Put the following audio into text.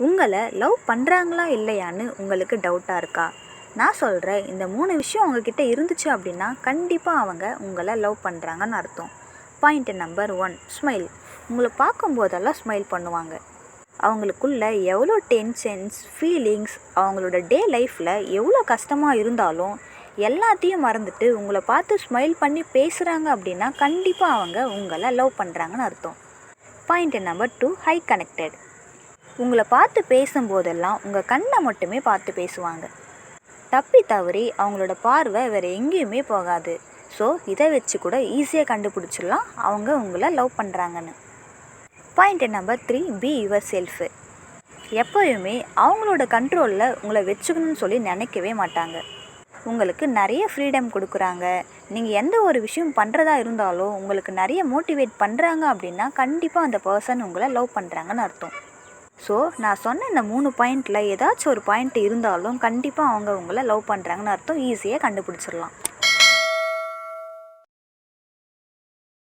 உங்களை லவ் பண்ணுறாங்களா இல்லையான்னு உங்களுக்கு டவுட்டாக இருக்கா? நான் சொல்கிற இந்த 3 விஷயம் உங்ககிட்ட இருந்துச்சு அப்படின்னா கண்டிப்பாக அவங்க உங்களை லவ் பண்ணுறாங்கன்னு அர்த்தம். Point number 1, smile. உங்களை பார்க்கும்போதெல்லாம் ஸ்மைல் பண்ணுவாங்க. அவங்களுக்குள்ள எவ்வளோ டென்ஷன்ஸ், ஃபீலிங்ஸ், அவங்களோட டே லைஃப்பில் எவ்வளோ கஷ்டமாக இருந்தாலும் எல்லாத்தையும் மறந்துட்டு உங்களை பார்த்து ஸ்மைல் பண்ணி பேசுகிறாங்க அப்படின்னா கண்டிப்பாக அவங்க உங்களை லவ் பண்ணுறாங்கன்னு அர்த்தம். Point number 2, high connected. உங்களை பார்த்து பேசும்போதெல்லாம் உங்கள் கண்ணை மட்டுமே பார்த்து பேசுவாங்க. தப்பி தவறி அவங்களோட பார்வை வேறு எங்கேயுமே போகாது. ஸோ இதை வச்சு கூட ஈஸியாக கண்டுபிடிச்சிடலாம் அவங்க உங்களை லவ் பண்ணுறாங்கன்னு. Point number 3, be your shelf. எப்போயுமே அவங்களோட கண்ட்ரோலில் உங்களை வச்சுக்கணும்னு சொல்லி நினைக்கவே மாட்டாங்க. உங்களுக்கு நிறைய ஃப்ரீடம் கொடுக்குறாங்க. நீங்கள் எந்த ஒரு விஷயம் பண்ணுறதா இருந்தாலும் உங்களுக்கு நிறைய மோட்டிவேட் பண்ணுறாங்க அப்படின்னா கண்டிப்பாக அந்த பர்சன் உங்களை லவ் பண்ணுறாங்கன்னு அர்த்தம். ஸோ நான் சொன்ன இந்த 3 பாயிண்டில் ஏதாச்சும் ஒரு பாயிண்ட் இருந்தாலும் கண்டிப்பாக அவங்க உங்களை லவ் பண்ணுறாங்கன்னு அர்த்தம். ஈஸியாக கண்டுபிடிச்சிடலாம்.